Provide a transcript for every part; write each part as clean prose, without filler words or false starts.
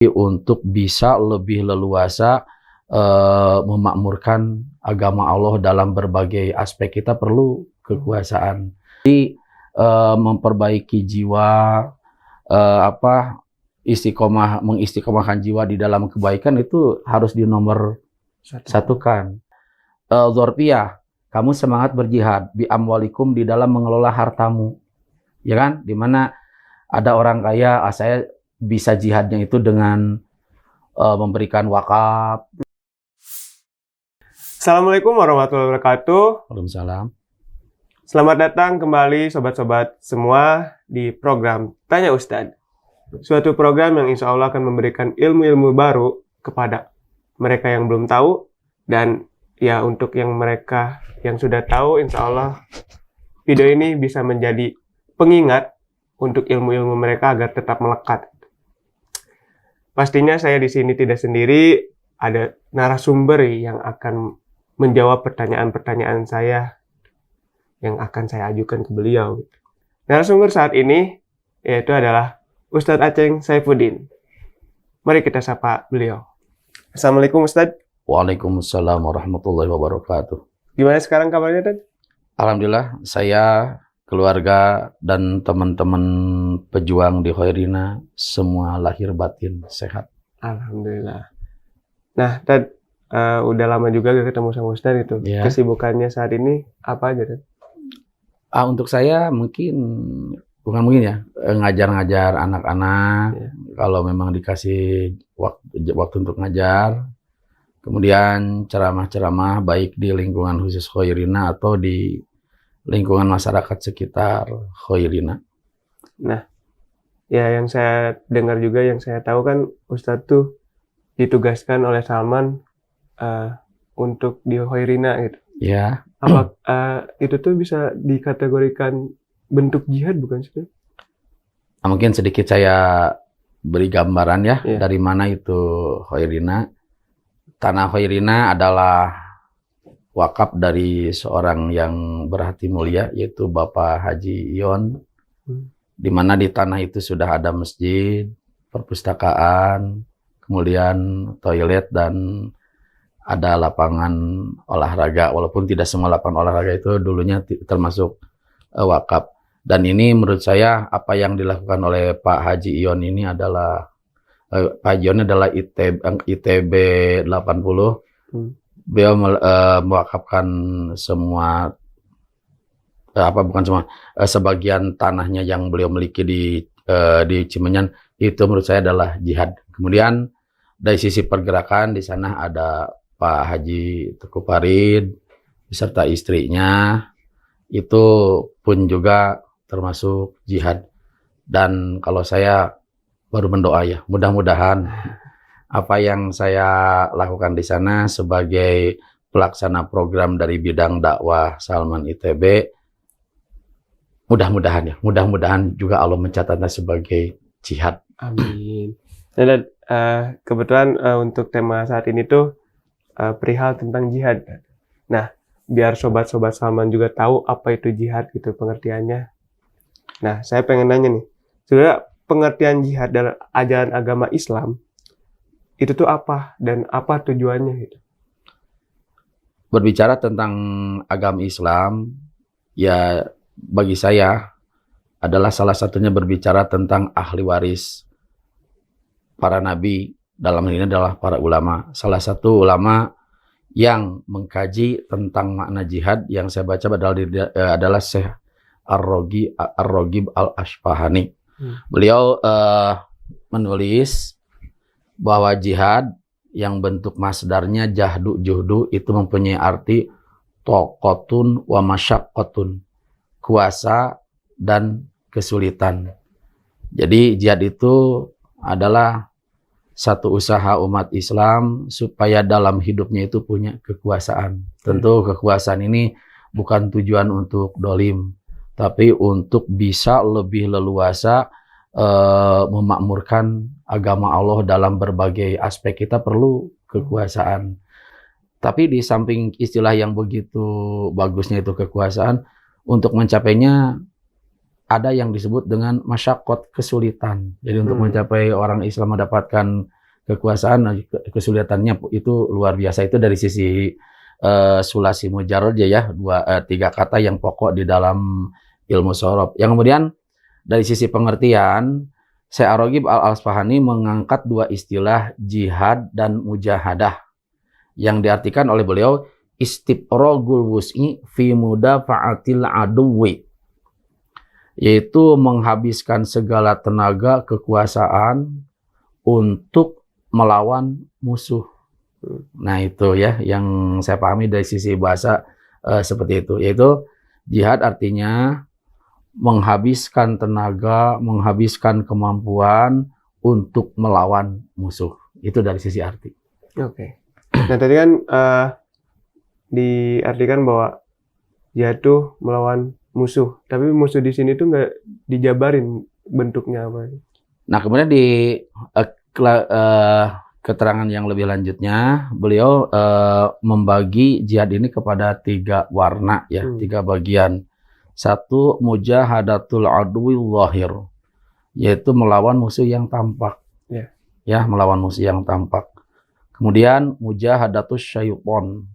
untuk bisa lebih leluasa memakmurkan agama Allah dalam berbagai aspek, kita perlu kekuasaan. Jadi memperbaiki jiwa, mengistiqomahkan jiwa di dalam kebaikan itu harus dinomor satukan. Zorpiyah, kamu semangat berjihad bi amwalikum, di dalam mengelola hartamu, ya kan? Dimana ada orang kaya, saya bisa jihadnya itu dengan memberikan wakaf. Assalamualaikum warahmatullahi wabarakatuh. Waalaikumsalam. Selamat datang kembali sobat-sobat semua di program Tanya Ustadz. Suatu program yang insya Allah akan memberikan ilmu-ilmu baru kepada mereka yang belum tahu, dan ya untuk yang mereka yang sudah tahu, insya Allah video ini bisa menjadi pengingat untuk ilmu-ilmu mereka agar tetap melekat. Pastinya saya di sini tidak sendiri, ada narasumber yang akan menjawab pertanyaan-pertanyaan saya yang akan saya ajukan ke beliau. Narasumber saat ini yaitu adalah Ustadz Aceng Saifuddin. Mari kita sapa beliau. Assalamualaikum Ustadz. Waalaikumsalam warahmatullahi wabarakatuh. Gimana sekarang kabarnya, Ustadz? Alhamdulillah, saya, keluarga, dan teman-teman pejuang di Khairina semua lahir batin sehat. Alhamdulillah. Nah, Ustadz, udah lama juga gak ketemu sama Ustadz itu. Ya. Kesibukannya saat ini apa aja, Ustadz? Untuk saya bukan mungkin ya, ngajar-ngajar anak-anak, Ya. kalau memang dikasih waktu untuk ngajar. Kemudian ceramah-ceramah baik di lingkungan khusus Khairina atau di lingkungan masyarakat sekitar Khairina. Nah, ya yang saya dengar juga, yang saya tahu kan Ustadz tuh ditugaskan oleh Salman untuk di Khairina gitu. Ya. Apa itu tuh bisa dikategorikan bentuk jihad bukan sih? Nah, mungkin sedikit saya beri gambaran ya, Ya. dari mana itu Khairina. Tanah Khairina adalah wakaf dari seorang yang berhati mulia, yaitu Bapak Haji Ion, di mana di tanah itu sudah ada masjid, perpustakaan, kemudian toilet, dan ada lapangan olahraga, walaupun tidak semua lapangan olahraga itu dulunya termasuk wakaf. Dan ini menurut saya apa yang dilakukan oleh Pak Haji Ion ini adalah Pak Haji Ion adalah ITB 80. Beliau mewakafkan semua sebagian tanahnya yang beliau miliki di Cimenyan, itu menurut saya adalah jihad. Kemudian dari sisi pergerakan, di sana ada Pak Haji Teguh Farid beserta istrinya, itu pun juga termasuk jihad. Dan kalau saya baru mendoa ya, mudah-mudahan apa yang saya lakukan di sana sebagai pelaksana program dari bidang dakwah Salman ITB, mudah-mudahan juga Allah mencatatnya sebagai jihad. Amin. Dan kebetulan untuk tema saat ini tuh perihal tentang jihad. Nah, biar sobat-sobat Salman juga tahu apa itu jihad gitu pengertiannya. Nah, saya pengen nanya nih, sebenarnya pengertian jihad dalam ajaran agama Islam itu tuh apa dan apa tujuannya gitu? Berbicara tentang agama Islam, ya bagi saya adalah salah satunya berbicara tentang ahli waris para nabi, dalam hal ini adalah para ulama. Salah satu ulama yang mengkaji tentang makna jihad yang saya baca adalah Syekh Ar-Raghib Al-Asfahani. Beliau menulis bahwa jihad yang bentuk masdarnya juhdu itu mempunyai arti toqotun wa masyaqqatun, kuasa dan kesulitan. Jadi jihad itu adalah satu usaha umat Islam supaya dalam hidupnya itu punya kekuasaan. Tentu kekuasaan ini bukan tujuan untuk dolim, tapi untuk bisa lebih leluasa memakmurkan agama Allah dalam berbagai aspek, kita perlu kekuasaan. Tapi di samping istilah yang begitu bagusnya itu kekuasaan, untuk mencapainya ada yang disebut dengan masyakot, kesulitan. Jadi untuk mencapai orang Islam mendapatkan kekuasaan, kesulitannya itu luar biasa. Itu dari sisi sulasi mujarrad ya, tiga kata yang pokok di dalam ilmu sorof. Yang kemudian dari sisi pengertian, Syekh Ar-Raghib Al-Asfahani mengangkat dua istilah jihad dan mujahadah yang diartikan oleh beliau istibroghul wus'i fi mudafa'atil aduwi, yaitu menghabiskan segala tenaga kekuasaan untuk melawan musuh. Nah itu ya yang saya pahami dari sisi bahasa seperti itu, yaitu jihad artinya menghabiskan tenaga, menghabiskan kemampuan untuk melawan musuh. Itu dari sisi arti. Oke. Nah tadi kan diartikan bahwa jihad tuh melawan musuh, tapi musuh di sini tuh nggak dijabarin bentuknya apa. Nah kemudian di keterangan yang lebih lanjutnya, beliau membagi jihad ini kepada 3 warna ya, 3 bagian. 1 mujahadatul adwi zahir, yaitu melawan musuh yang tampak. Ya, melawan musuh yang tampak. Kemudian mujahadatus syaiton,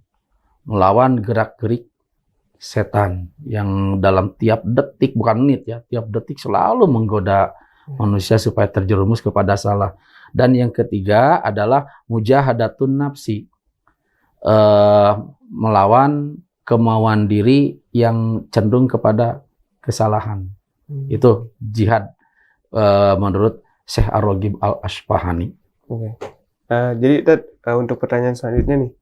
melawan gerak-gerik setan yang dalam tiap detik, bukan menit ya, tiap detik selalu menggoda manusia supaya terjerumus kepada salah. Dan yang ketiga adalah mujahadatun nafsi, melawan kemauan diri yang cenderung kepada kesalahan. Itu jihad menurut Syekh Ar-Raghib Al-Asfahani. Oke. Jadi untuk pertanyaan selanjutnya nih,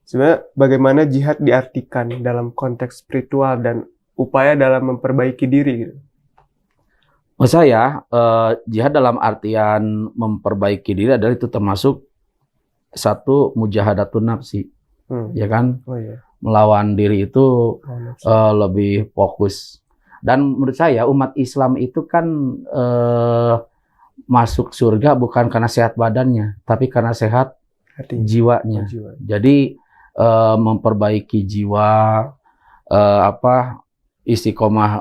sebenarnya bagaimana jihad diartikan dalam konteks spiritual dan upaya dalam memperbaiki diri gitu? Menurut saya, jihad dalam artian memperbaiki diri adalah itu termasuk 1 mujahadatun nafsi, ya kan? Oh, iya. Melawan diri itu lebih fokus. Dan menurut saya umat Islam itu kan masuk surga bukan karena sehat badannya, tapi karena sehat jiwanya. Jadi memperbaiki jiwa,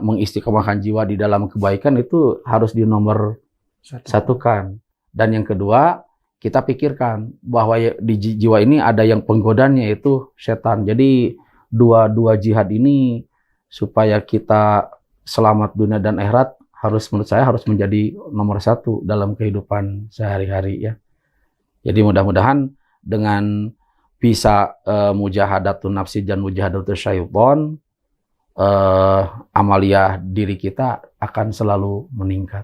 mengistiqomahkan jiwa di dalam kebaikan itu harus dinomor satukan. Dan yang kedua, kita pikirkan bahwa di jiwa ini ada yang penggodanya yaitu setan. Jadi dua jihad ini supaya kita selamat dunia dan akhirat menurut saya harus menjadi nomor 1 dalam kehidupan sehari-hari ya. Jadi mudah-mudahan dengan bisa mujahadatun nafsi dan mujahadatun syaiton, amaliyah diri kita akan selalu meningkat.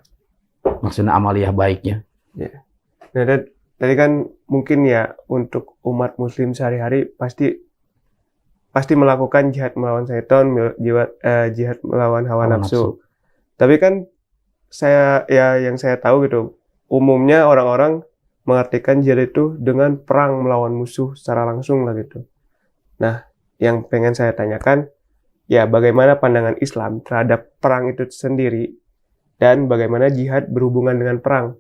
Maksudnya amaliyah baiknya. Ya. Nah, tadi kan mungkin ya untuk umat muslim sehari-hari pasti melakukan jihad melawan syaitan, jihad melawan hawa nafsu. Tapi kan yang saya tahu gitu, umumnya orang-orang mengartikan jihad itu dengan perang melawan musuh secara langsung lah gitu. Nah, yang pengen saya tanyakan, ya bagaimana pandangan Islam terhadap perang itu sendiri dan bagaimana jihad berhubungan dengan perang?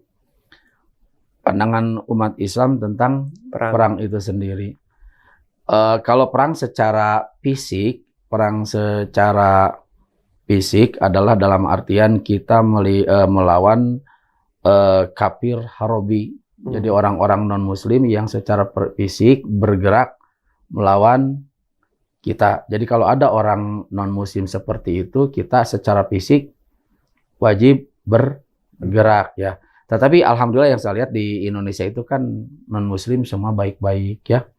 Pandangan umat Islam tentang perang itu sendiri. Kalau perang secara fisik adalah dalam artian kita melawan kafir harobi. Jadi orang-orang non-muslim yang secara fisik bergerak melawan kita. Jadi kalau ada orang non-muslim seperti itu, kita secara fisik wajib bergerak ya. Tetapi alhamdulillah yang saya lihat di Indonesia itu kan non-muslim semua baik-baik ya.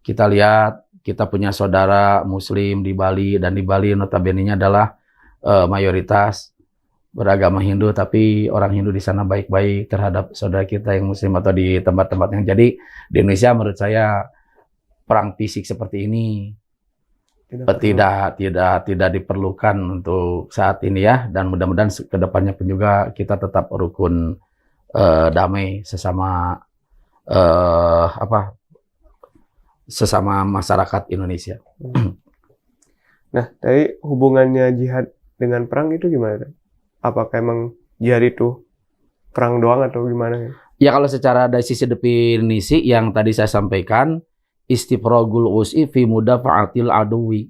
Kita lihat, kita punya saudara muslim di Bali, dan di Bali notabene-nya adalah mayoritas beragama Hindu, tapi orang Hindu di sana baik-baik terhadap saudara kita yang muslim atau di tempat-tempat yang jadi di Indonesia. Menurut saya perang fisik seperti ini tidak diperlukan untuk saat ini ya, dan mudah-mudahan kedepannya pun juga kita tetap rukun, damai sesama sesama masyarakat Indonesia. Nah, tadi hubungannya jihad dengan perang itu gimana? Apakah emang jihad itu perang doang atau gimana? Ya kalau secara dari sisi definisi yang tadi saya sampaikan, istifrogul us'i fi mudafa'atil aduwi,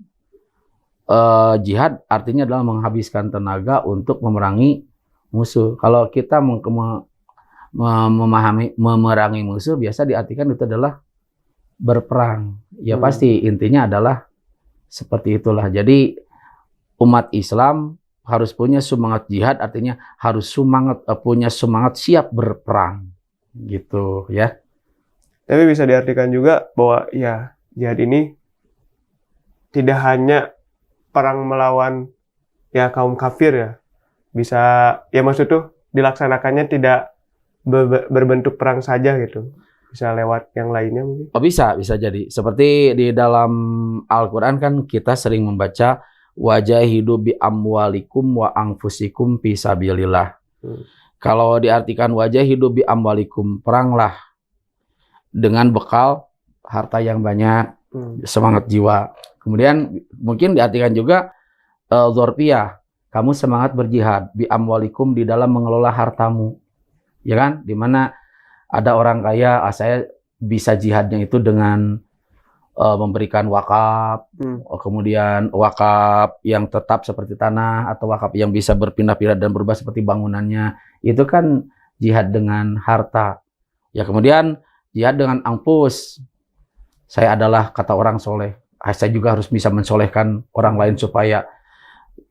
jihad artinya adalah menghabiskan tenaga untuk memerangi musuh. Kalau kita memerangi musuh biasa diartikan itu adalah berperang. Ya pasti intinya adalah seperti itulah. Jadi umat Islam harus punya semangat jihad, artinya harus punya semangat siap berperang, gitu ya. Tapi bisa diartikan juga bahwa ya jihad ini tidak hanya perang melawan ya kaum kafir ya. Bisa ya maksud tuh dilaksanakannya tidak berbentuk perang saja gitu. Bisa lewat yang lainnya mungkin. Oh, bisa jadi. Seperti di dalam Al-Qur'an kan kita sering membaca wajahidu bi amwalikum wa anfusikum fi sabilillah. Kalau diartikan wajahidu bi amwalikum, peranglah dengan bekal harta yang banyak, semangat jiwa. Kemudian mungkin diartikan juga dzorpiyah, kamu semangat berjihad bi amwalikum, di dalam mengelola hartamu. Ya kan? Dimana ada orang kaya, saya bisa jihadnya itu dengan memberikan wakaf, kemudian wakaf yang tetap seperti tanah, atau wakaf yang bisa berpindah-pindah dan berubah seperti bangunannya. Itu kan jihad dengan harta. Ya, kemudian jihad dengan anfus. Saya adalah kata orang soleh. Saya juga harus bisa mensolehkan orang lain supaya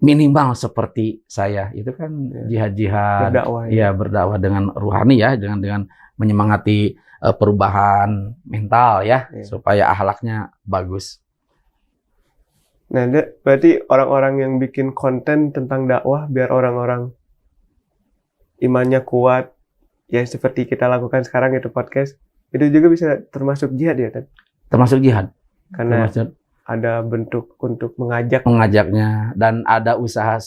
minimal seperti saya. Itu kan jihad-jihad. Berdakwah, ya, berdakwah dengan ruhani ya, dengan menyemangati perubahan mental ya, supaya akhlaknya bagus. Nah, berarti orang-orang yang bikin konten tentang dakwah biar orang-orang imannya kuat, ya seperti kita lakukan sekarang itu podcast, itu juga bisa termasuk jihad ya, Tad? Termasuk jihad. Karena ada bentuk untuk mengajaknya, dan ada usaha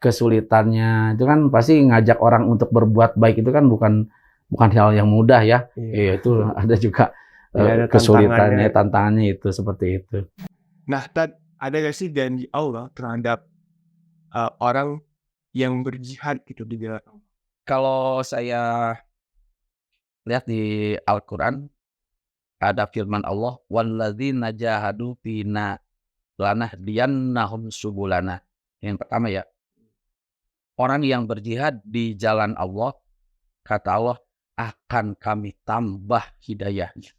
kesulitannya. Itu kan pasti ngajak orang untuk berbuat baik, itu kan bukan hal yang mudah ya. Iya, itu ada juga ada kesulitannya, tantangannya itu seperti itu. Nah, Tad, ada gak sih janji Allah terhadap orang yang berjihad gitu di jalan Allah? Kalau saya lihat di Al-Quran, ada firman Allah, walladzina jahadu fina lanahdiyannahum subulana. Yang pertama ya, orang yang berjihad di jalan Allah, kata Allah, akan kami tambah hidayahnya.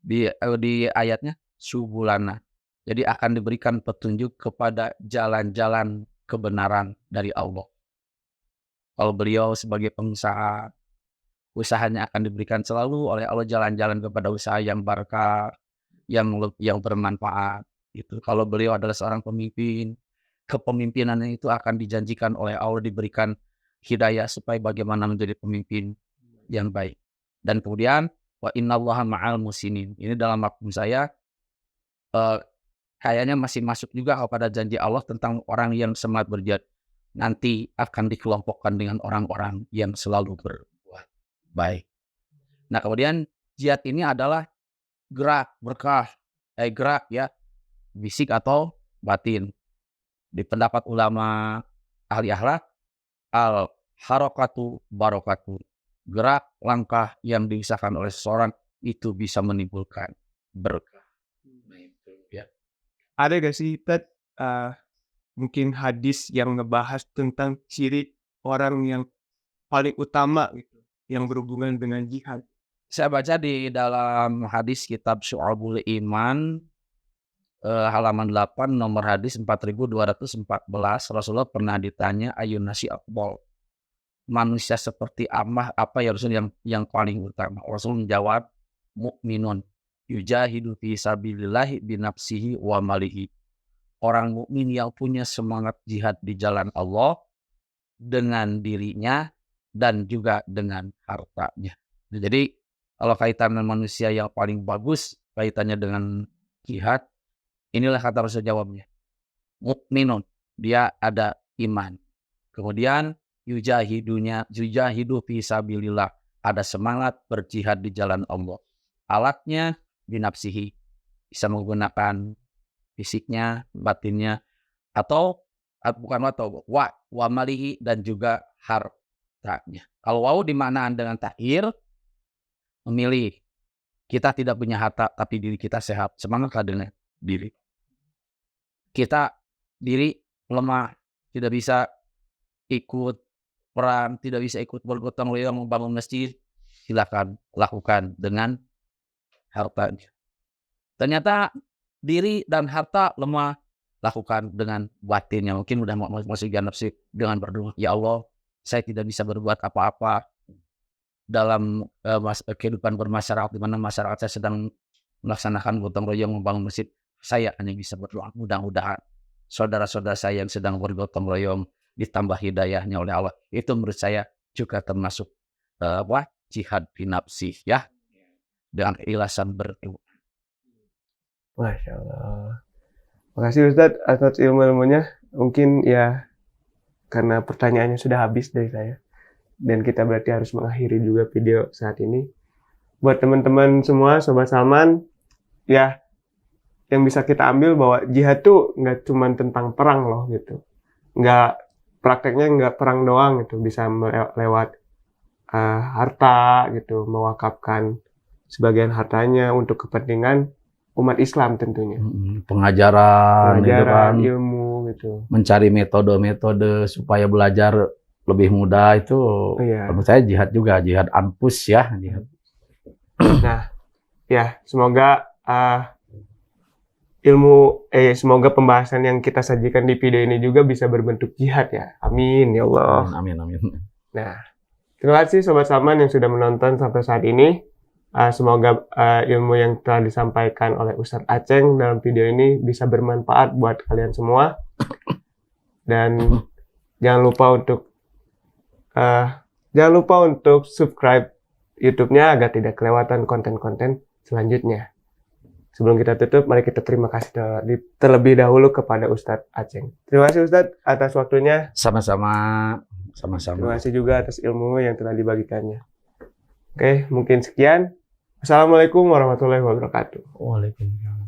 Di ayatnya subulana. Jadi akan diberikan petunjuk kepada jalan-jalan kebenaran dari Allah. Kalau beliau sebagai pengusaha, usahanya akan diberikan selalu oleh Allah jalan-jalan kepada usaha yang barakah, yang bermanfaat. Itu kalau beliau adalah seorang pemimpin, kepemimpinannya itu akan dijanjikan oleh Allah, diberikan hidayah supaya bagaimana menjadi pemimpin yang baik. Dan kemudian wa innallaha ma'al musinin. Ini dalam maksud saya kayaknya masih masuk juga kepada janji Allah tentang orang yang semangat berjihad nanti akan dikelompokkan dengan orang-orang yang selalu berbuat baik. Nah, kemudian jihad ini adalah gerak ya, fisik atau batin. Di pendapat ulama ahli akhlak, al harakatu barokatu, gerak langkah yang diusahakan oleh seseorang itu bisa menimbulkan berkah. Ya. Ada gak sih, Tad, mungkin hadis yang ngebahas tentang ciri orang yang paling utama gitu, yang berhubungan dengan jihad? Saya baca di dalam hadis kitab Syu'abul Iman, halaman 8, nomor hadis 4214, Rasulullah pernah ditanya, ayun nasi afdal, manusia seperti apa ya Rasul yang paling utama? Rasul menjawab, mukminun yujahidu fi sabilillahi binafsihi wa malihi. Orang mukmin yang punya semangat jihad di jalan Allah dengan dirinya dan juga dengan hartanya. Jadi kalau kaitan dengan manusia yang paling bagus kaitannya dengan jihad, inilah kata Rasul jawabnya. Mukminun, dia ada iman. Kemudian yujahidu fi sabilillah, ada semangat berjihad di jalan Allah. Alatnya binafsihi, bisa menggunakan fisiknya, batinnya, atau wa malihi, dan juga hartanya. Kalau wau dimaknaan dengan takhir, memilih. Kita tidak punya harta tapi diri kita sehat, semangatlah dengan diri. kita diri lemah, tidak bisa ikut peran, tidak bisa ikut bergotong royong membangun masjid, silakan lakukan dengan harta. Ternyata diri dan harta lemah, lakukan dengan batinnya. Mungkin udah masuk nafsi dengan berdoa, ya Allah, saya tidak bisa berbuat apa-apa dalam kehidupan bermasyarakat, di mana masyarakat saya sedang melaksanakan gotong royong membangun masjid. Saya hanya bisa berdoa, mudah-mudahan saudara-saudara saya yang sedang bergotong royong ditambah hidayahnya oleh Allah. Itu menurut saya juga termasuk jihad fi nafsi, ya, dengan keikhlasan berdoa. Masya Allah. Makasih Ustadz atas ilmu-ilmunya. Mungkin ya karena pertanyaannya sudah habis dari saya. Dan kita berarti harus mengakhiri juga video saat ini. Buat teman-teman semua, Sobat Salman, ya yang bisa kita ambil bahwa jihad tuh nggak cuma tentang perang loh gitu. Prakteknya nggak perang doang gitu. Bisa lewat harta gitu, mewakafkan sebagian hartanya untuk kepentingan umat Islam tentunya. Pengajaran gitu kan, ilmu gitu. mencari metode-metode supaya belajar lebih mudah itu. Iya. Menurut saya jihad juga, jihad anfus ya. Jihad. Nah, ya semoga semoga pembahasan yang kita sajikan di video ini juga bisa berbentuk jihad ya. Amin ya Allah. Amin, amin. Nah, terima kasih Sobat Salman yang sudah menonton sampai saat ini. Semoga ilmu yang telah disampaikan oleh Ustadz Aceng dalam video ini bisa bermanfaat buat kalian semua. Dan jangan lupa untuk subscribe YouTube-nya agar tidak kelewatan konten-konten selanjutnya. Sebelum kita tutup, mari kita terima kasih terlebih dahulu kepada Ustadz Aceng. Terima kasih Ustadz atas waktunya. Sama-sama. Terima kasih juga atas ilmu yang telah dibagikannya. Oke, mungkin sekian. Assalamualaikum warahmatullahi wabarakatuh. Waalaikumsalam.